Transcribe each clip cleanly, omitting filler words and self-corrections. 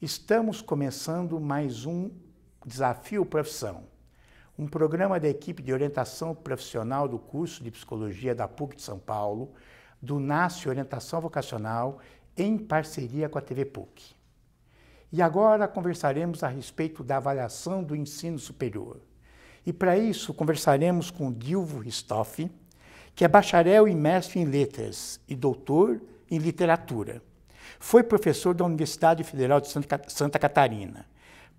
Estamos começando mais um Desafio Profissão, um programa da equipe de orientação profissional do curso de Psicologia da PUC de São Paulo, do NASCE Orientação Vocacional, em parceria com a TV PUC. E agora conversaremos a respeito da avaliação do ensino superior. E para isso conversaremos com Dilvo Ristoff, que é bacharel e mestre em letras e doutor em literatura. Foi professor da Universidade Federal de Santa Catarina.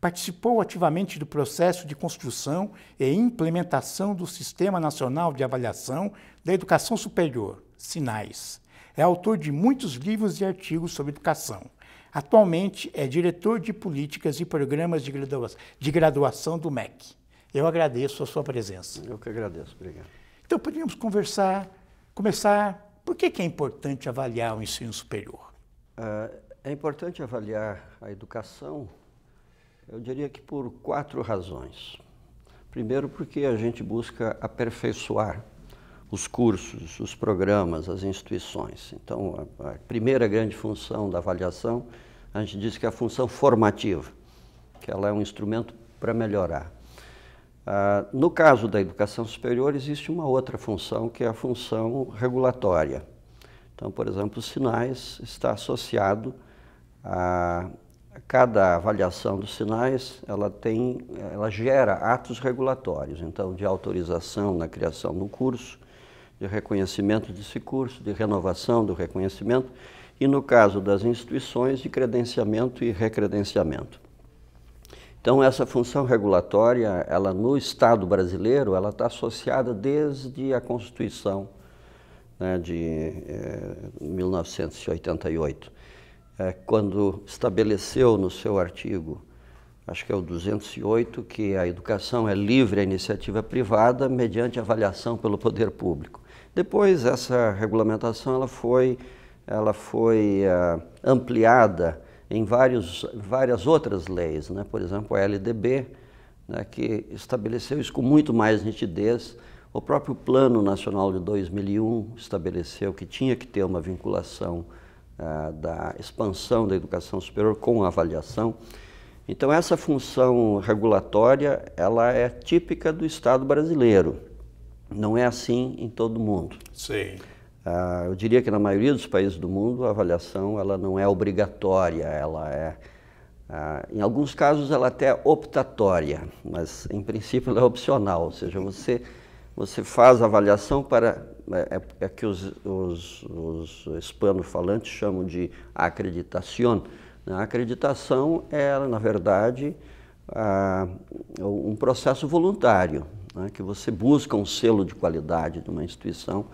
Participou ativamente do processo de construção e implementação do Sistema Nacional de Avaliação da Educação Superior, SINAES. É autor de muitos livros e artigos sobre educação. Atualmente é diretor de políticas e programas de graduação do MEC. Eu agradeço a sua presença. Eu que agradeço, obrigado. Então poderíamos começar, por que é importante avaliar o ensino superior? É importante avaliar a educação, eu diria que por 4 razões. Primeiro, porque a gente busca aperfeiçoar os cursos, os programas, as instituições. Então, a primeira grande função da avaliação, a gente diz que é a função formativa, que ela é um instrumento para melhorar. No caso da educação superior, existe uma outra função, que é a função regulatória. Então, por exemplo, o SINAES está associado a cada avaliação dos SINAES, ela gera atos regulatórios, então, de autorização na criação do curso, de reconhecimento desse curso, de renovação do reconhecimento, e no caso das instituições, de credenciamento e recredenciamento. Então, essa função regulatória, ela no Estado brasileiro, ela está associada desde a Constituição, né, de 1988, quando estabeleceu no seu artigo, acho que é o 208, que a educação é livre à iniciativa privada mediante avaliação pelo poder público. Depois, essa regulamentação ela foi ampliada em várias outras leis, né? Por exemplo, a LDB, né, que estabeleceu isso com muito mais nitidez. O próprio Plano Nacional de 2001 estabeleceu que tinha que ter uma vinculação da expansão da educação superior com a avaliação. Então, essa função regulatória, ela é típica do Estado brasileiro. Não é assim em todo o mundo. Sim. Eu diria que na maioria dos países do mundo, a avaliação ela não é obrigatória, em alguns casos ela até é optatória, mas em princípio ela é opcional, ou seja, você faz a avaliação para, que os hispano-falantes chamam de acreditação. A acreditação é, na verdade, um processo voluntário, né, que você busca um selo de qualidade de uma instituição.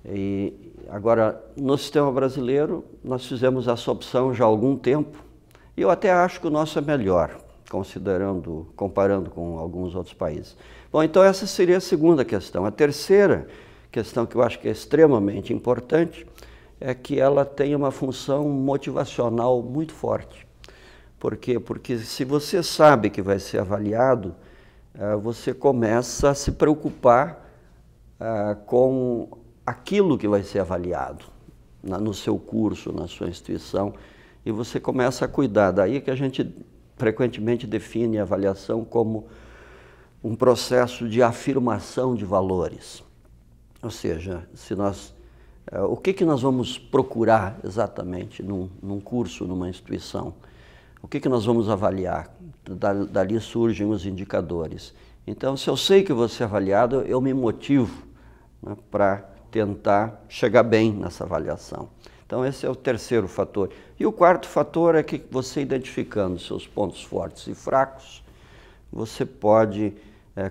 E agora, no sistema brasileiro, nós fizemos essa opção já há algum tempo, e eu até acho que o nosso é melhor, comparando com alguns outros países. Bom, então essa seria a segunda questão. A terceira questão, que eu acho que é extremamente importante, é que ela tem uma função motivacional muito forte. Por quê? Porque se você sabe que vai ser avaliado, você começa a se preocupar com aquilo que vai ser avaliado no seu curso, na sua instituição, e você começa a cuidar. Daí que a gente frequentemente define a avaliação como um processo de afirmação de valores. Ou seja, o que nós vamos procurar exatamente num curso, numa instituição? O que nós vamos avaliar? Dali surgem os indicadores. Então, se eu sei que vou ser avaliado, eu me motivo, né, para tentar chegar bem nessa avaliação. Então, esse é o terceiro fator. E o quarto fator é que você, identificando seus pontos fortes e fracos, você pode,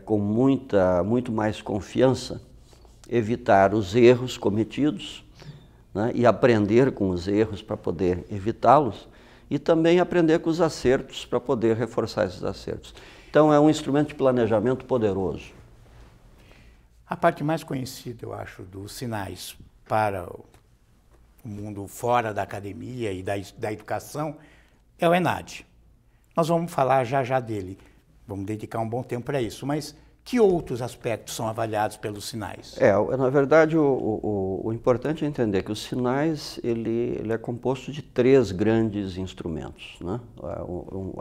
com muito mais confiança, evitar os erros cometidos, né, e aprender com os erros para poder evitá-los, e também aprender com os acertos para poder reforçar esses acertos. Então, é um instrumento de planejamento poderoso. A parte mais conhecida, eu acho, dos SINAES para o mundo fora da academia e da educação é o ENAD. Nós vamos falar já dele, vamos dedicar um bom tempo para isso, mas Que outros aspectos são avaliados pelos sinais? Na verdade, o importante é entender que os sinais ele é composto de 3 grandes instrumentos, né?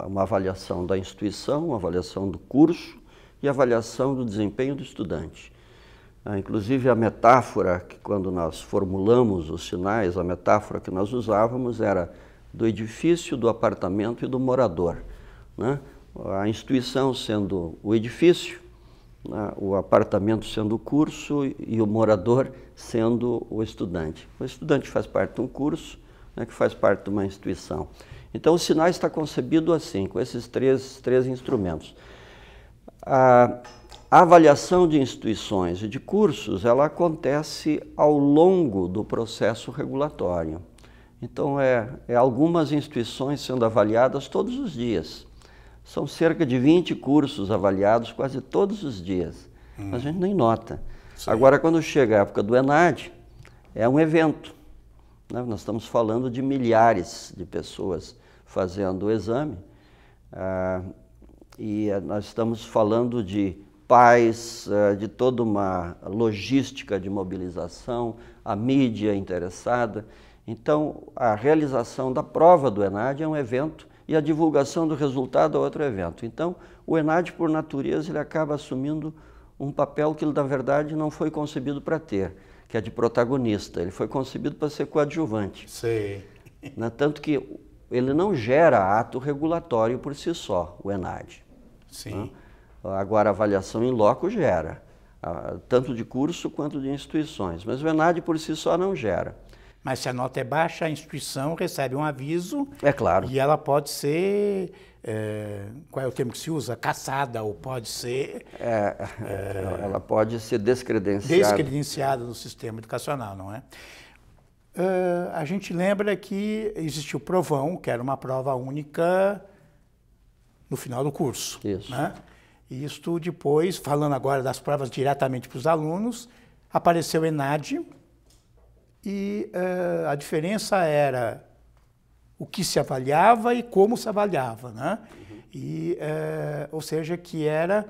Uma avaliação da instituição, uma avaliação do curso e a avaliação do desempenho do estudante. Inclusive a metáfora que quando nós formulamos os sinais, a metáfora que nós usávamos era do edifício, do apartamento e do morador, né? A instituição sendo o edifício, o apartamento sendo o curso e o morador sendo o estudante. O estudante faz parte de um curso, né, que faz parte de uma instituição. Então, o sinais está concebido assim, com esses três instrumentos. A avaliação de instituições e de cursos, ela acontece ao longo do processo regulatório. Então, algumas instituições sendo avaliadas todos os dias. São cerca de 20 cursos avaliados quase todos os dias. A gente nem nota. Sim. Agora, quando chega a época do ENAD, é um evento, né? Nós estamos falando de milhares de pessoas fazendo o exame. E nós estamos falando de pais, de toda uma logística de mobilização, a mídia interessada. Então, a realização da prova do ENAD é um evento e a divulgação do resultado é outro evento. Então, o ENAD, por natureza, ele acaba assumindo um papel que ele, na verdade, não foi concebido para ter, que é de protagonista. Ele foi concebido para ser coadjuvante. Sim. Né? Tanto que ele não gera ato regulatório por si só, o ENAD. Sim. Né? Agora, a avaliação em loco gera, tanto de curso quanto de instituições. Mas o ENAD, por si só, não gera. Mas se a nota é baixa, a instituição recebe um aviso. É claro. E ela pode ser, qual é o termo que se usa? Cassada, ou pode ser... ela pode ser descredenciada. Descredenciada no sistema educacional, não é? A gente lembra que existiu o provão, que era uma prova única no final do curso. Isso. Né? E isto depois, falando agora das provas diretamente para os alunos, apareceu o ENAD, e a diferença era o que se avaliava e como se avaliava, né? E, ou seja, que era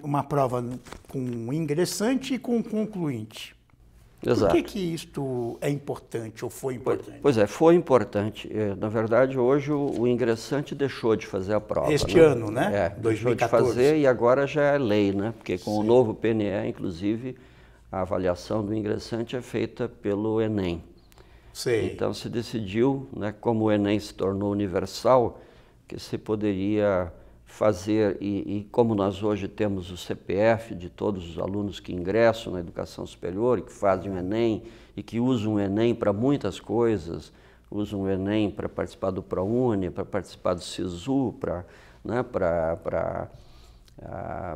uma prova com um ingressante e com um concluinte. Exato. Por que isto é importante ou foi importante? Pois é, foi importante. Na verdade, hoje o ingressante deixou de fazer a prova. Este ano, né? 2014. Deixou de fazer e agora já é lei, né? Porque com o novo PNE, inclusive, a avaliação do ingressante é feita pelo Enem. Sei. Então se decidiu, né, como o Enem se tornou universal, que se poderia fazer, e como nós hoje temos o CPF de todos os alunos que ingressam na educação superior e que fazem o Enem e que usam o Enem para muitas coisas, usam o Enem para participar do ProUni, para participar do SISU, para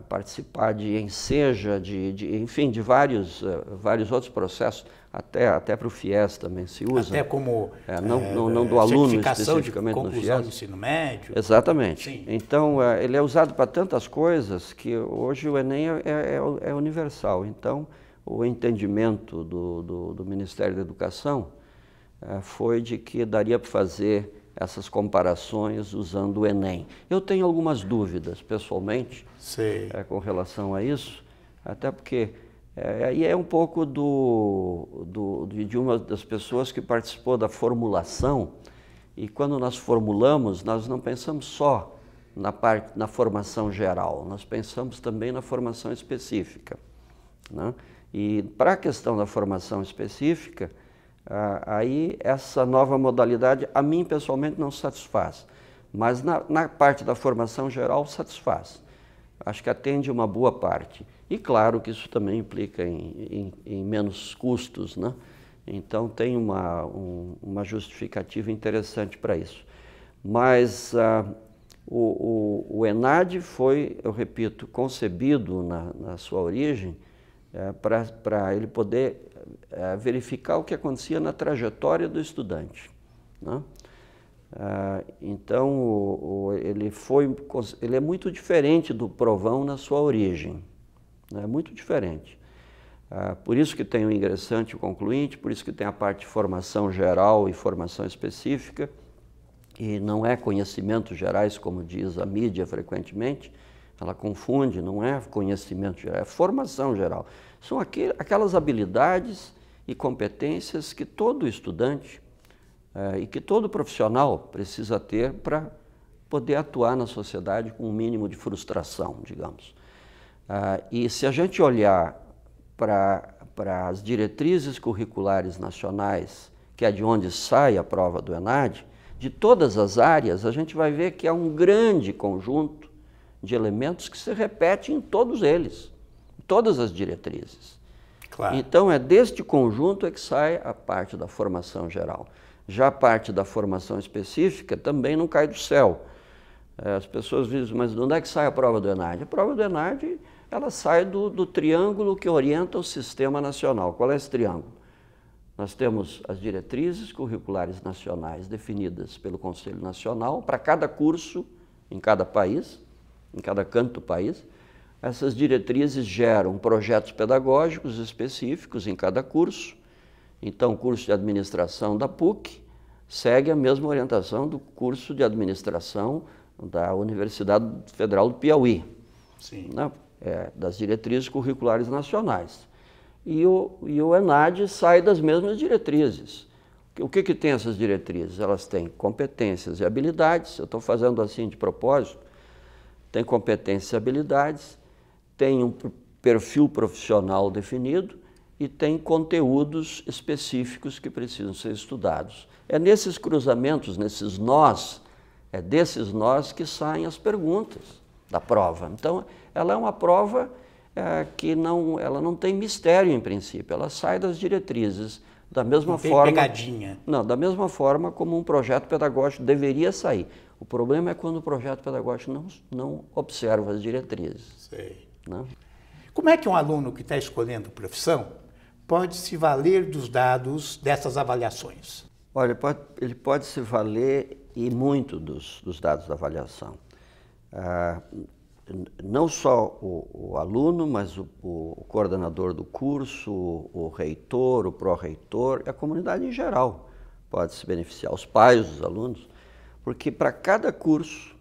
participar de Enseja, enfim, de vários outros processos, até para o FIES também se usa. Até como não do aluno de especificamente no conclusão FIES. do ensino médio. Exatamente. Sim. Então, ele é usado para tantas coisas que hoje o Enem é universal. Então, o entendimento do Ministério da Educação foi de que daria para fazer essas comparações usando o Enem. Eu tenho algumas dúvidas, pessoalmente, com relação a isso, até porque aí é um pouco de uma das pessoas que participou da formulação, e quando nós formulamos, nós não pensamos só na formação geral, nós pensamos também na formação específica, né? E para a questão da formação específica, aí essa nova modalidade, a mim pessoalmente não satisfaz, mas na parte da formação geral satisfaz. Acho que atende uma boa parte. E claro que isso também implica em menos custos, né? Então tem uma justificativa interessante para isso. Mas o ENAD foi, eu repito, concebido na sua origem para ele poder verificar o que acontecia na trajetória do estudante, né? Então, ele é muito diferente do provão na sua origem, né? Muito diferente. Por isso que tem o ingressante e o concluinte, por isso que tem a parte de formação geral e formação específica, e não é conhecimentos gerais, como diz a mídia frequentemente, Ela confunde, não é conhecimento geral, é formação geral. São aquelas habilidades e competências que todo estudante e que todo profissional precisa ter para poder atuar na sociedade com um mínimo de frustração, digamos. E se a gente olhar para as diretrizes curriculares nacionais, que é de onde sai a prova do ENAD, de todas as áreas, a gente vai ver que há um grande conjunto de elementos que se repetem em todos eles, em todas as diretrizes. Claro. Então, é deste conjunto é que sai a parte da formação geral. Já a parte da formação específica também não cai do céu. As pessoas dizem, mas de onde é que sai a prova do ENAD? A prova do ENAD, ela sai do triângulo que orienta o sistema nacional. Qual é esse triângulo? Nós temos as diretrizes curriculares nacionais definidas pelo Conselho Nacional para cada curso em cada país, em cada canto do país. Essas diretrizes geram projetos pedagógicos específicos em cada curso. Então, o curso de administração da PUC segue a mesma orientação do curso de administração da Universidade Federal do Piauí, Sim. Né? Das diretrizes curriculares nacionais. E o ENAD sai das mesmas diretrizes. O que tem essas diretrizes? Elas têm competências e habilidades, eu estou fazendo assim de propósito, tem competências e habilidades, tem um perfil profissional definido e tem conteúdos específicos que precisam ser estudados. É nesses cruzamentos, nesses nós, é desses nós que saem as perguntas da prova. Então, ela é uma prova que ela não tem mistério em princípio, ela sai das diretrizes da mesma forma. Tem pegadinha. Não, da mesma forma como um projeto pedagógico deveria sair. O problema é quando o projeto pedagógico não observa as diretrizes. Sei. Né? Como é que um aluno que está escolhendo profissão pode se valer dos dados dessas avaliações? Olha, ele pode se valer e muito dos dados da avaliação. Não só o aluno, mas o coordenador do curso, o reitor, o pró-reitor e a comunidade em geral pode se beneficiar, os pais dos alunos, porque para cada curso,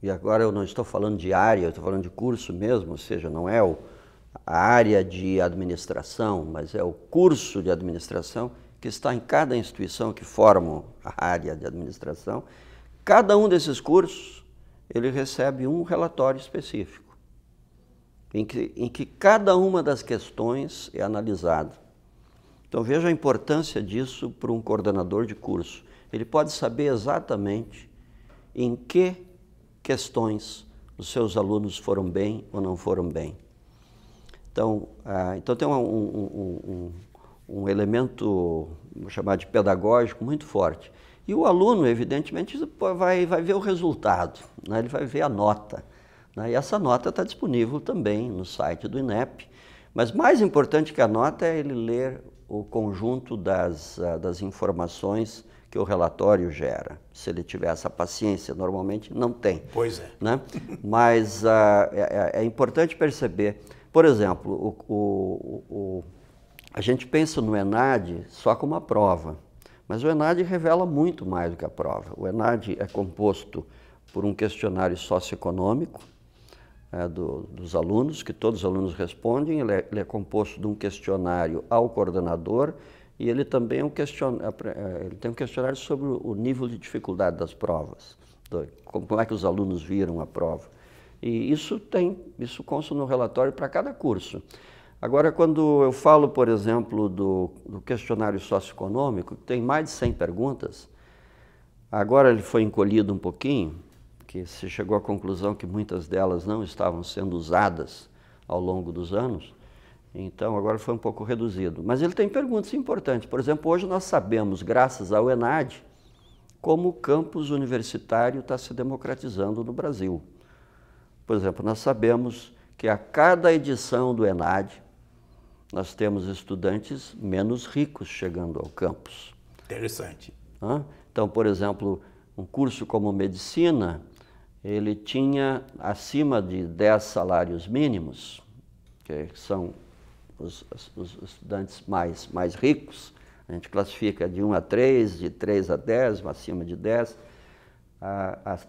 e agora eu não estou falando de área, eu estou falando de curso mesmo, ou seja, não é a área de administração, mas é o curso de administração que está em cada instituição que formam a área de administração. Cada um desses cursos, ele recebe um relatório específico, em que cada uma das questões é analisada. Então veja a importância disso para um coordenador de curso. Ele pode saber exatamente em que questões os seus alunos foram bem ou não foram bem. Então tem um elemento, vou chamar de pedagógico, muito forte. E o aluno, evidentemente, vai ver o resultado, né? Ele vai ver a nota. Né? E essa nota está disponível também no site do INEP. Mas mais importante que a nota é ele ler o conjunto das informações que o relatório gera. Se ele tiver essa paciência, normalmente não tem. Pois é. Né? Mas é importante perceber, por exemplo, a gente pensa no ENAD só como uma prova, mas o ENAD revela muito mais do que a prova. O ENAD é composto por um questionário socioeconômico dos alunos, que todos os alunos respondem, ele é composto de um questionário ao coordenador, e ele também ele tem um questionário sobre o nível de dificuldade das provas, como é que os alunos viram a prova. E isso consta no relatório para cada curso. Agora, quando eu falo, por exemplo, do questionário socioeconômico, que tem mais de 100 perguntas, agora ele foi encolhido um pouquinho, que se chegou à conclusão que muitas delas não estavam sendo usadas ao longo dos anos, então agora foi um pouco reduzido. Mas ele tem perguntas importantes. Por exemplo, hoje nós sabemos, graças ao ENAD, como o campus universitário está se democratizando no Brasil. Por exemplo, nós sabemos que a cada edição do ENAD, nós temos estudantes menos ricos chegando ao campus. Interessante. Então, por exemplo, um curso como medicina, ele tinha acima de 10 salários mínimos, que são os estudantes mais ricos, a gente classifica de 1 a 3, de 3 a 10, acima de 10.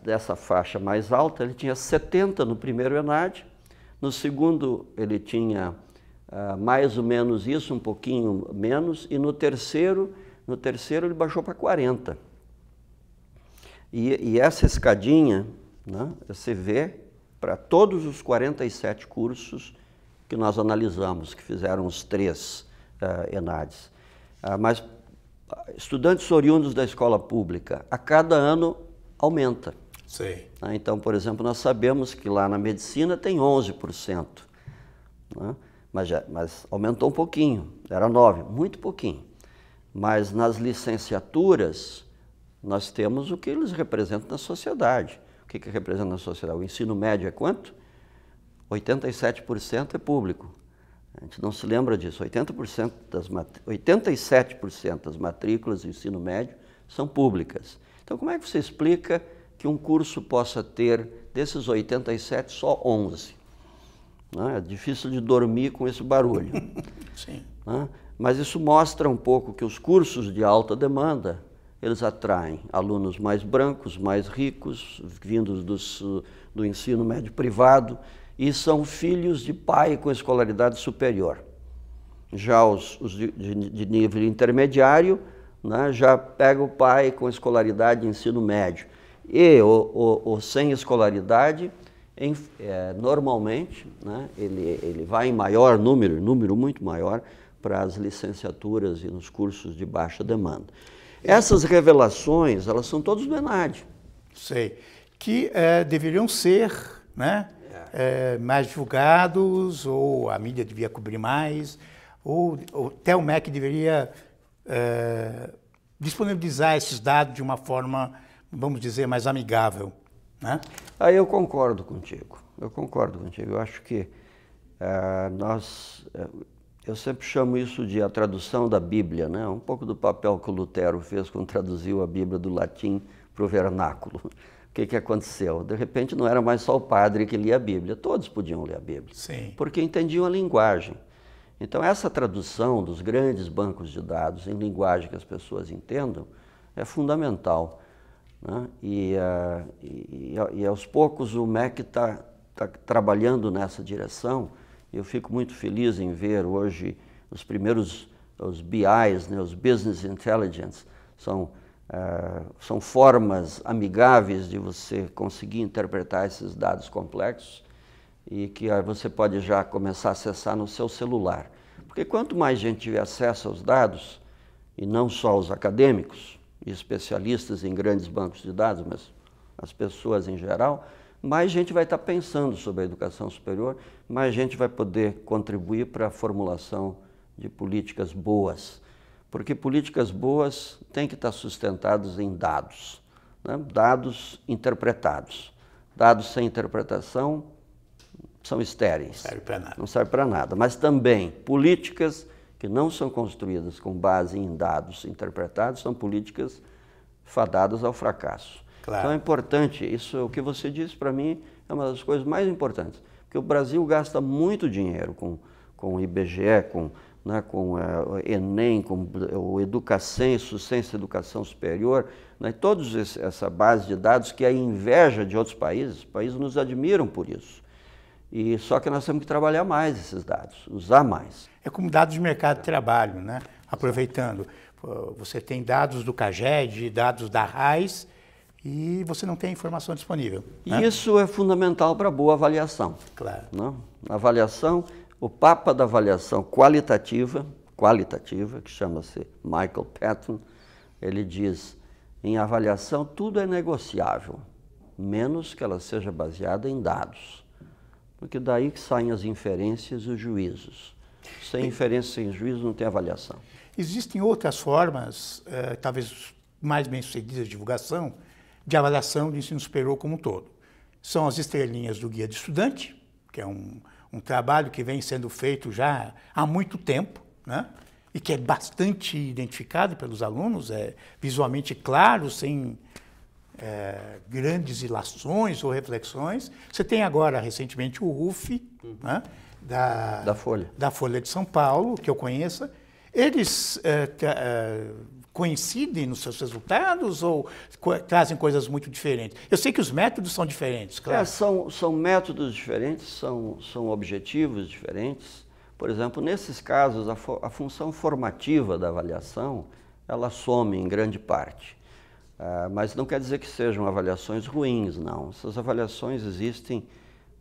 dessa faixa mais alta, ele tinha 70 no primeiro ENAD, no segundo ele tinha mais ou menos isso, um pouquinho menos, e no terceiro ele baixou para 40. E essa escadinha, né, você vê para todos os 47 cursos que nós analisamos, que fizeram os 3 ENADs. Mas estudantes oriundos da escola pública, a cada ano aumenta. Sei. Então, por exemplo, nós sabemos que lá na medicina tem 11%, né? Mas aumentou um pouquinho, era 9%, muito pouquinho. Mas nas licenciaturas, nós temos o que eles representam na sociedade. O que representa na sociedade? O ensino médio é quanto? 87% é público. A gente não se lembra disso. 87% das matrículas do ensino médio são públicas. Então, como é que você explica que um curso possa ter, desses 87, só 11? É difícil de dormir com esse barulho. Sim. Mas isso mostra um pouco que os cursos de alta demanda, eles atraem alunos mais brancos, mais ricos, vindos do ensino médio privado, e são filhos de pai com escolaridade superior. Já os de nível intermediário, né, já pega o pai com escolaridade de ensino médio. E o sem escolaridade, normalmente, né, ele vai em maior número muito maior, para as licenciaturas e nos cursos de baixa demanda. Essas revelações, elas são todas do ENAD. Sei. Que deveriam ser, né, mais divulgados, ou a mídia devia cobrir mais, ou até o MEC deveria disponibilizar esses dados de uma forma, vamos dizer, mais amigável, né? Aí eu concordo contigo. Eu acho que eu sempre chamo isso de a tradução da Bíblia, né? Um pouco do papel que o Lutero fez quando traduziu a Bíblia do latim para o vernáculo. O que aconteceu? De repente não era mais só o padre que lia a Bíblia, todos podiam ler a Bíblia. Sim. Porque entendiam a linguagem. Então essa tradução dos grandes bancos de dados em linguagem que as pessoas entendam é fundamental, né? E aos poucos o MEC está trabalhando nessa direção. Eu fico muito feliz em ver hoje os primeiros, os BIs, né, os Business Intelligence, são formas amigáveis de você conseguir interpretar esses dados complexos e que você pode já começar a acessar no seu celular. Porque quanto mais gente tiver acesso aos dados, e não só os acadêmicos e especialistas em grandes bancos de dados, mas as pessoas em geral, mais gente vai estar pensando sobre a educação superior, mais gente vai poder contribuir para a formulação de políticas boas. Porque políticas boas têm que estar sustentadas em dados, né? Dados interpretados. Dados sem interpretação são estéreis. Não serve para nada. Não serve para nada. Mas também políticas que não são construídas com base em dados interpretados são políticas fadadas ao fracasso. Claro. Então é importante, isso, o que você disse para mim é uma das coisas mais importantes, porque o Brasil gasta muito dinheiro com o IBGE, com o Enem, com o Educacen, Ciência e Educação Superior, né, toda essa base de dados que é a inveja de outros países, os países nos admiram por isso. E só que nós temos que trabalhar mais esses dados, usar mais. É como dados de mercado de trabalho, né? Aproveitando, você tem dados do CAGED, dados da RAIS, e você não tem informação disponível, né? Isso é fundamental para a boa avaliação. Claro. Não? A avaliação, o Papa da avaliação qualitativa, que chama-se Michael Patton, ele diz, em avaliação tudo é negociável, menos que ela seja baseada em dados. Porque daí que saem as inferências e os juízos. Sem inferência, sem juízo, não tem avaliação. Existem outras formas, talvez mais bem-sucedidas de divulgação, de avaliação do ensino superior como um todo. São as estrelinhas do Guia de Estudante, que é um trabalho que vem sendo feito já há muito tempo, né? E que é bastante identificado pelos alunos, é visualmente claro, sem grandes ilações ou reflexões. Você tem agora, recentemente, o RUF, né? da Folha de São Paulo, que eu conheça. Eles coincidem nos seus resultados ou trazem coisas muito diferentes? Eu sei que os métodos são diferentes, claro. São métodos diferentes, são objetivos diferentes. Por exemplo, nesses casos, a função formativa da avaliação, ela some em grande parte. Mas não quer dizer que sejam avaliações ruins, não. Essas avaliações existem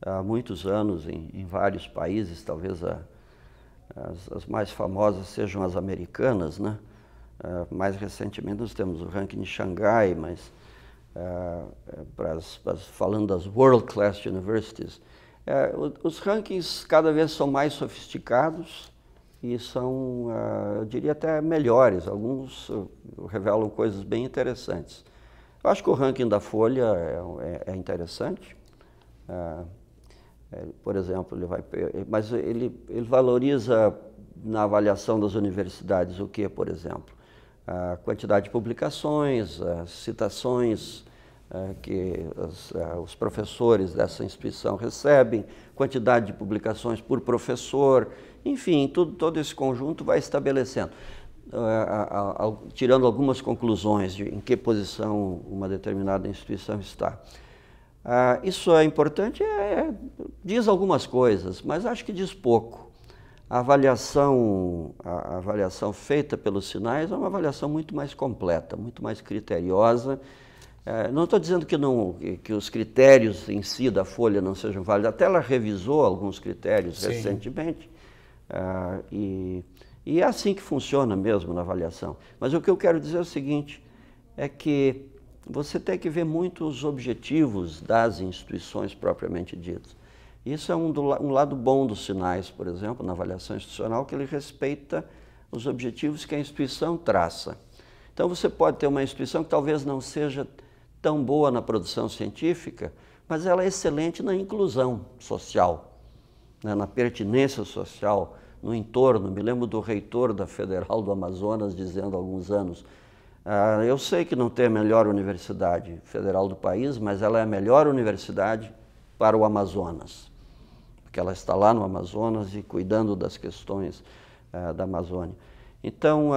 há muitos anos em vários países, talvez as mais famosas sejam as americanas, né? Mais recentemente nós temos o ranking de Xangai, mas falando das World Class Universities, os rankings cada vez são mais sofisticados e são, eu diria, até melhores. Alguns revelam coisas bem interessantes. Eu acho que o ranking da Folha é interessante. Por exemplo, mas ele valoriza na avaliação das universidades o que, por exemplo? A quantidade de publicações, as citações que os professores dessa instituição recebem, quantidade de publicações por professor, enfim, todo esse conjunto vai estabelecendo, tirando algumas conclusões de em que posição uma determinada instituição está. Isso é importante, diz algumas coisas, mas acho que diz pouco. A avaliação feita pelos sinais é uma avaliação muito mais completa, muito mais criteriosa. Não estou dizendo que os critérios em si da Folha não sejam válidos, até ela revisou alguns critérios Sim. recentemente, e é assim que funciona mesmo na avaliação. Mas o que eu quero dizer é o seguinte, é que você tem que ver muito os objetivos das instituições propriamente ditas. Isso é um lado bom dos sinais, por exemplo, na avaliação institucional, que ele respeita os objetivos que a instituição traça. Então você pode ter uma instituição que talvez não seja tão boa na produção científica, mas ela é excelente na inclusão social, né, na pertinência social, no entorno. Me lembro do reitor da Federal do Amazonas dizendo há alguns anos, eu sei que não tem a melhor universidade federal do país, mas ela é a melhor universidade para o Amazonas, porque ela está lá no Amazonas e cuidando das questões da Amazônia. Então,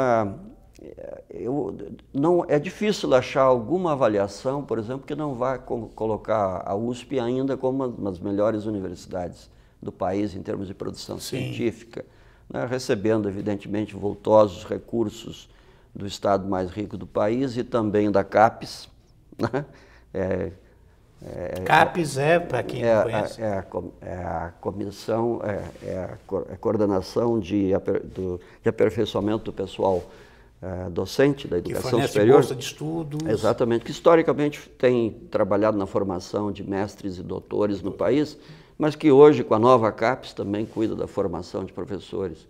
é difícil achar alguma avaliação, por exemplo, que não vá colocar a USP ainda como uma das melhores universidades do país em termos de produção científica, né, recebendo, evidentemente, vultosos recursos do estado mais rico do país e também da CAPES, né? CAPES para quem não conhece. A comissão, a coordenação de aperfeiçoamento do pessoal docente da educação superior. Bolsa de estudos. Exatamente, que historicamente tem trabalhado na formação de mestres e doutores no país, mas que hoje, com a nova CAPES, também cuida da formação de professores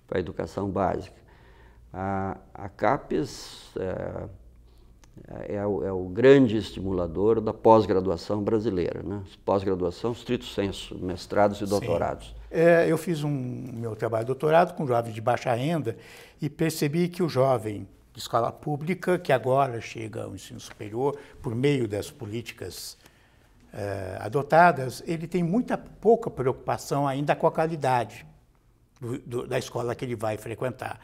para a educação básica. A CAPES é o grande estimulador da pós-graduação brasileira, né? Pós-graduação, stricto sensu, mestrados e doutorados. Eu fiz meu trabalho de doutorado com jovens de baixa renda e percebi que o jovem de escola pública, que agora chega ao ensino superior por meio das políticas adotadas, ele tem pouca preocupação ainda com a qualidade da escola que ele vai frequentar.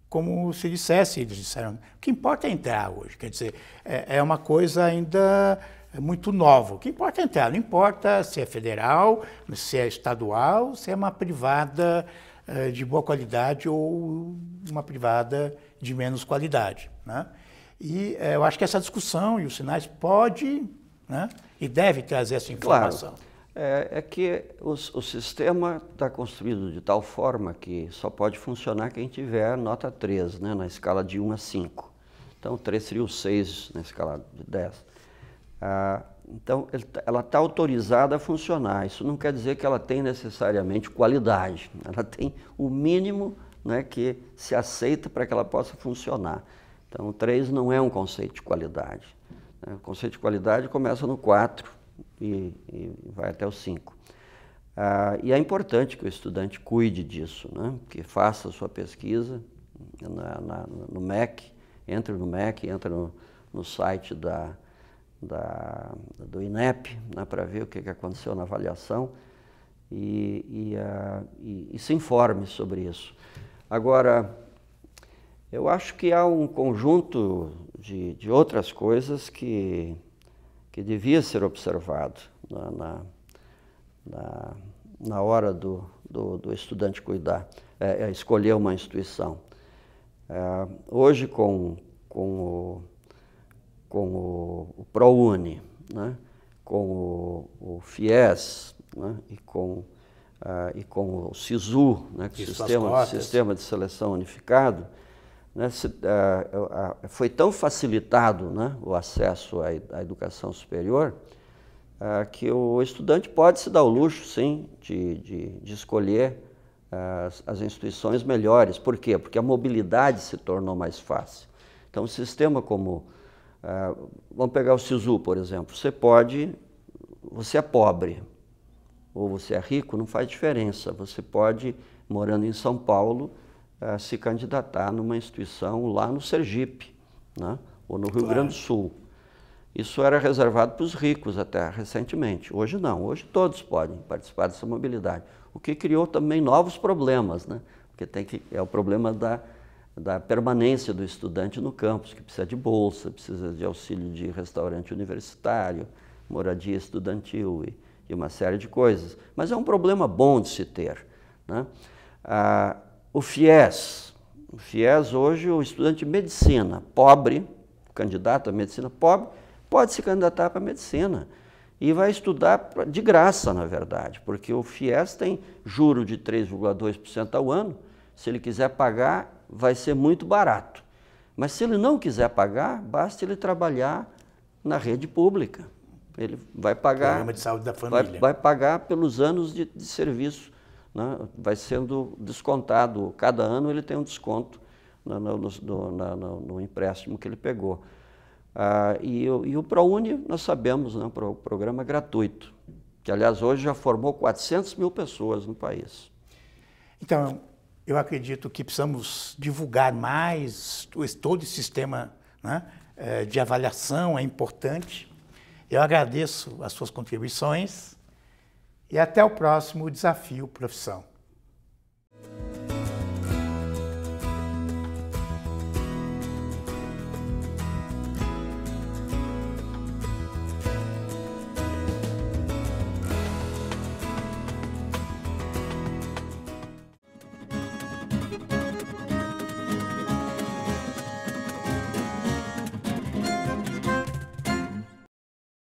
Como se dissesse, eles disseram, o que importa é entrar hoje, quer dizer, é uma coisa ainda muito nova. O que importa é entrar, não importa se é federal, se é estadual, se é uma privada de boa qualidade ou uma privada de menos qualidade, né? E eu acho que essa discussão e os sinais pode, né, e deve trazer essa informação. Claro. É que o sistema está construído de tal forma que só pode funcionar quem tiver nota 3, né, na escala de 1 a 5. Então, 3 seria o 6 na escala de 10. Então, ela está autorizada a funcionar. Isso não quer dizer que ela tem necessariamente qualidade. Ela tem o mínimo, né, que se aceita para que ela possa funcionar. Então, o 3 não é um conceito de qualidade, né? O conceito de qualidade começa no 4. E vai até o 5. E é importante que o estudante cuide disso, né? Que faça a sua pesquisa no MEC, entre no MEC, entre no site do INEP, né, para ver o que aconteceu na avaliação e se informe sobre isso. Agora, Eu acho que há um conjunto de outras coisas que devia ser observado na hora do estudante escolher uma instituição. Hoje, com o ProUni, né, com o FIES, né, e com o SISU, né, que é Sistema de Seleção Unificado, né, foi tão facilitado, né, o acesso à educação superior, que o estudante pode se dar o luxo, sim, de escolher as instituições melhores. Por quê? Porque a mobilidade se tornou mais fácil. Então, um sistema como... vamos pegar o SISU, por exemplo. Você é pobre ou você é rico, não faz diferença. Você pode, morando em São Paulo, se candidatar numa instituição lá no Sergipe, né? Ou no Rio Grande do Sul. Isso era reservado para os ricos até recentemente. Hoje não, hoje todos podem participar dessa mobilidade. O que criou também novos problemas, né? Porque é o problema da permanência do estudante no campus, que precisa de bolsa, precisa de auxílio de restaurante universitário, moradia estudantil e uma série de coisas. Mas é um problema bom de se ter, né? O FIES hoje, o estudante de medicina pobre, candidato a medicina pobre, pode se candidatar para medicina e vai estudar de graça, na verdade, porque o FIES tem juro de 3,2% ao ano. Se ele quiser pagar, vai ser muito barato. Mas se ele não quiser pagar, basta ele trabalhar na rede pública. Ele vai pagar, Programa de Saúde da Família. Vai pagar pelos anos de serviço, né? Vai sendo descontado. Cada ano ele tem um desconto no empréstimo que ele pegou. E o ProUni, nós sabemos, né, o programa gratuito, que aliás hoje já formou 400 mil pessoas no país. Então, eu acredito que precisamos divulgar mais todo esse sistema, né, de avaliação, é importante. Eu agradeço as suas contribuições e até o próximo Desafio Profissão.